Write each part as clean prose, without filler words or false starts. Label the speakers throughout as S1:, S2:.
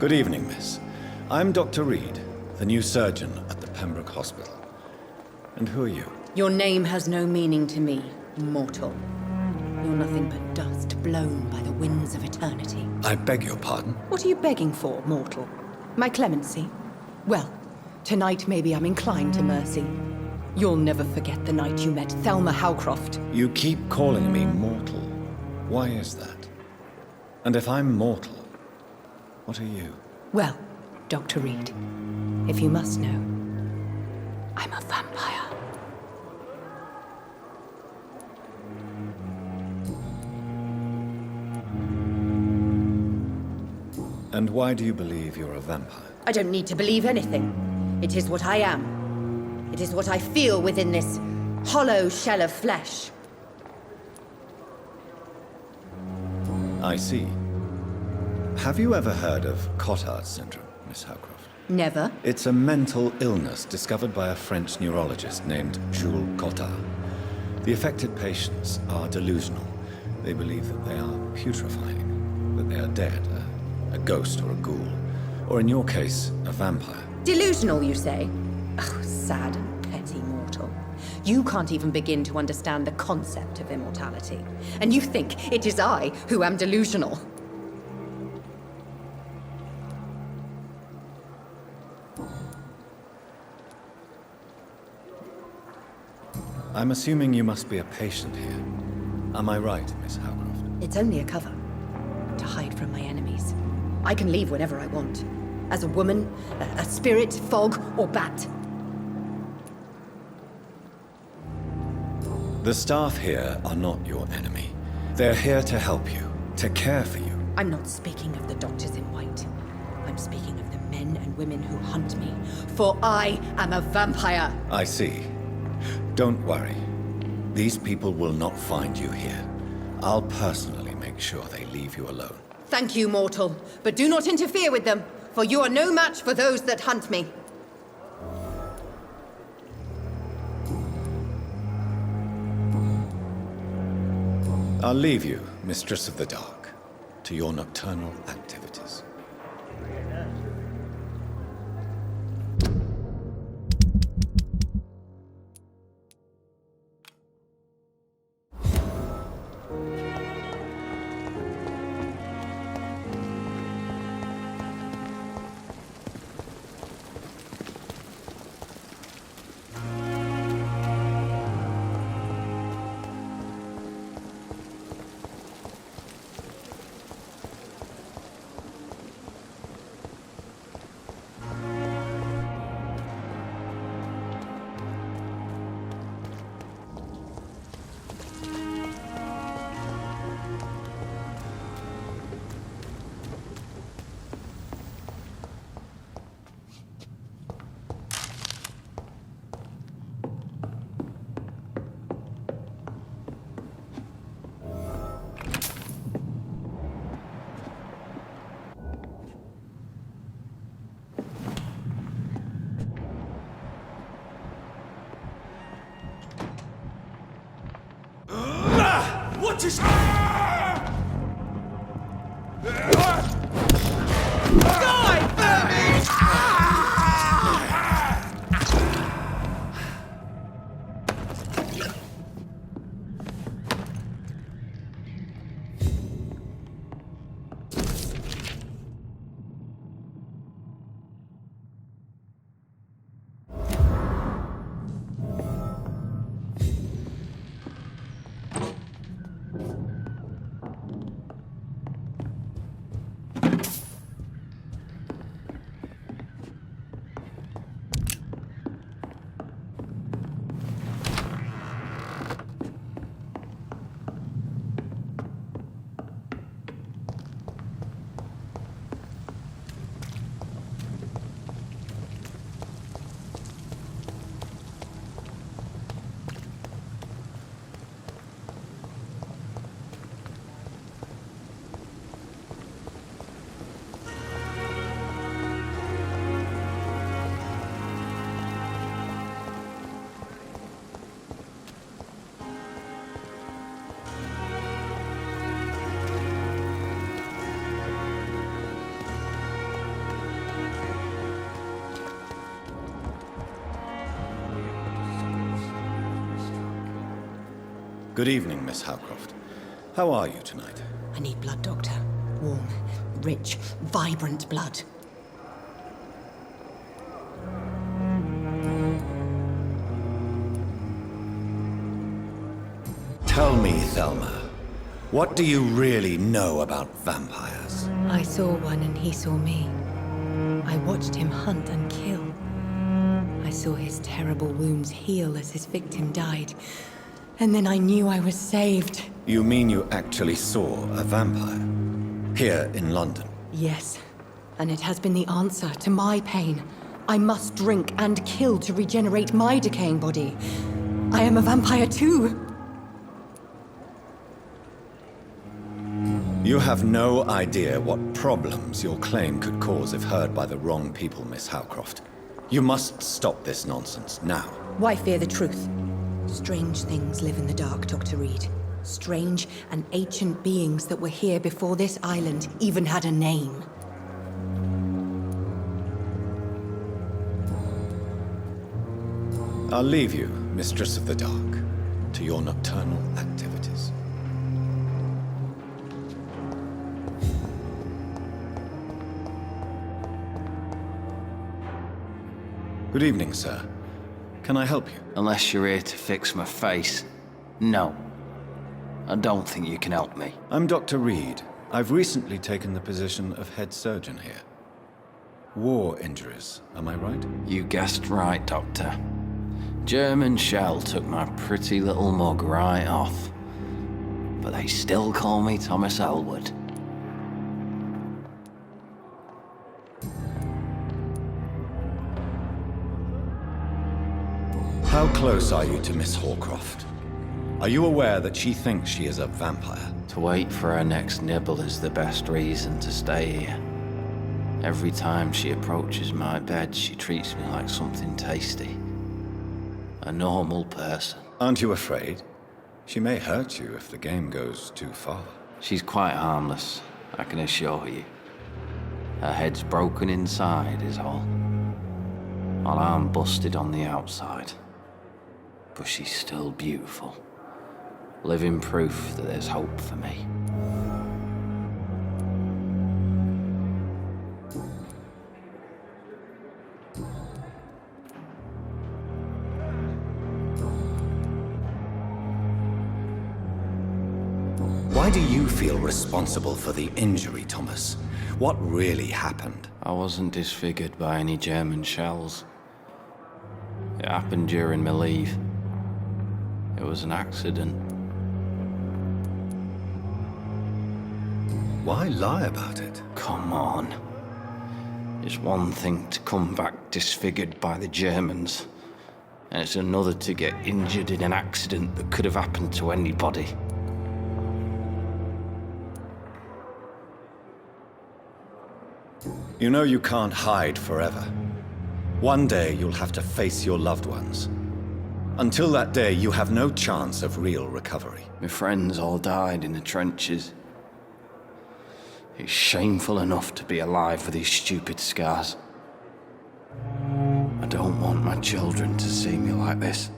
S1: Good evening, miss. I'm Dr. Reed, the new surgeon at the Pembroke Hospital. And who are you?
S2: Your name has no meaning to me, mortal. You're nothing but dust blown by the winds of eternity.
S1: I beg your pardon?
S2: What are you begging for, mortal? My clemency? Well, tonight maybe I'm inclined to mercy. You'll never forget the night you met Thelma Hawcroft.
S1: You keep calling me mortal. Why is that? And if I'm mortal, what are you?
S2: Well, Dr. Reed, if you must know, I'm a vampire.
S1: And why do you believe you're a vampire?
S2: I don't need to believe anything. It is what I am. It is what I feel within this hollow shell of flesh.
S1: I see. Have you ever heard of Cotard syndrome, Miss Hawcroft?
S2: Never.
S1: It's a mental illness discovered by a French neurologist named Jules Cotard. The affected patients are delusional. They believe that they are putrefying, that they are dead, a ghost or a ghoul, or in your case, a vampire.
S2: Delusional, you say? Oh, sad and petty mortal. You can't even begin to understand the concept of immortality. And you think it is I who am delusional.
S1: I'm assuming you must be a patient here. Am I right, Miss Hawcroft?
S2: It's only a cover. To hide from my enemies. I can leave whenever I want. As a woman, a spirit, fog, or bat.
S1: The staff here are not your enemy. They're here to help you, to care for you.
S2: I'm not speaking of the doctors in white. I'm speaking of the men and women who hunt me. For I am a vampire.
S1: I see. Don't worry. These people will not find you here. I'll personally make sure they leave you alone.
S2: Thank you, mortal. But do not interfere with them, for you are no match for those that hunt me.
S1: I'll leave you, Mistress of the Dark, to your nocturnal activities.
S3: What is...
S1: Good evening, Miss Hawcroft. How are you tonight?
S2: I need blood, Doctor. Warm, rich, vibrant blood.
S1: Tell me, Thelma, what do you really know about vampires?
S2: I saw one and he saw me. I watched him hunt and kill. I saw his terrible wounds heal as his victim died. And then I knew I was saved.
S1: You mean you actually saw a vampire? Here in London?
S2: Yes. And it has been the answer to my pain. I must drink and kill to regenerate my decaying body. I am a vampire too.
S1: You have no idea what problems your claim could cause if heard by the wrong people, Miss Hawcroft. You must stop this nonsense now.
S2: Why fear the truth? Strange things live in the dark, Dr. Reed. Strange and ancient beings that were here before this island even had a name.
S1: I'll leave you, Mistress of the Dark, to your nocturnal activities. Good evening, sir. Can I help you?
S3: Unless you're here to fix my face. No. I don't think you can help me.
S1: I'm Dr. Reed. I've recently taken the position of head surgeon here. War injuries, am I right?
S3: You guessed right, Doctor. German shell took my pretty little mug right off. But they still call me Thomas Elwood.
S1: How close are you to Miss Hawcroft? Are you aware that she thinks she is a vampire?
S3: To wait for her next nibble is the best reason to stay here. Every time she approaches my bed, she treats me like something tasty. A normal person.
S1: Aren't you afraid? She may hurt you if the game goes too far.
S3: She's quite harmless, I can assure you. Her head's broken inside is all. While I'm busted on the outside. But she's still beautiful. Living proof that there's hope for me.
S1: Why do you feel responsible for the injury, Thomas? What really happened?
S3: I wasn't disfigured by any German shells. It happened during my leave. It was an accident.
S1: Why lie about it?
S3: Come on. It's one thing to come back disfigured by the Germans, and it's another to get injured in an accident that could have happened to anybody.
S1: You know you can't hide forever. One day you'll have to face your loved ones. Until that day, you have no chance of real recovery.
S3: My friends all died in the trenches. It's shameful enough to be alive with these stupid scars. I don't want my children to see me like this.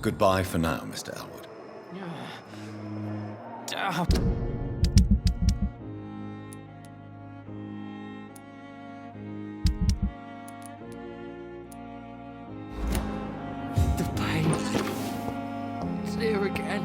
S1: Goodbye for now, Mr. Elwood.
S3: The pain. It's here again.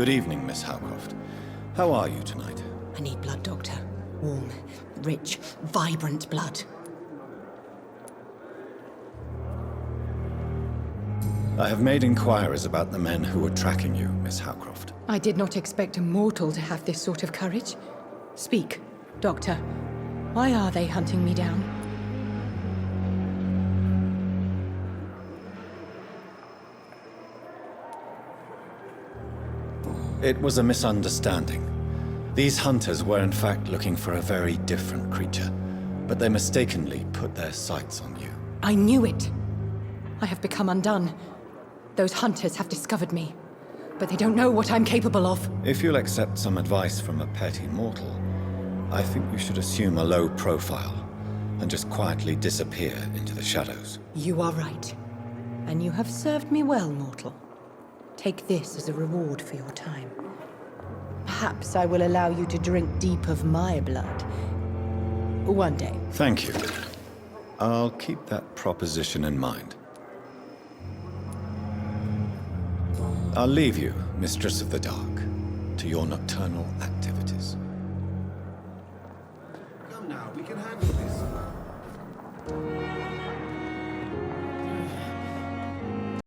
S1: Good evening, Miss Hawcroft. How are you tonight?
S2: I need blood, Doctor. Warm, rich, vibrant blood.
S1: I have made inquiries about the men who were tracking you, Miss Hawcroft.
S2: I did not expect a mortal to have this sort of courage. Speak, Doctor. Why are they hunting me down?
S1: It was a misunderstanding. These hunters were in fact looking for a very different creature, but they mistakenly put their sights on you.
S2: I knew it. I have become undone. Those hunters have discovered me, but they don't know what I'm capable of.
S1: If you'll accept some advice from a petty mortal, I think you should assume a low profile and just quietly disappear into the shadows.
S2: You are right. And you have served me well, mortal. Take this as a reward for your time. Perhaps I will allow you to drink deep of my blood. One day.
S1: Thank you. I'll keep that proposition in mind. I'll leave you, Mistress of the Dark, to your nocturnal activities.
S4: Come now, we can handle this.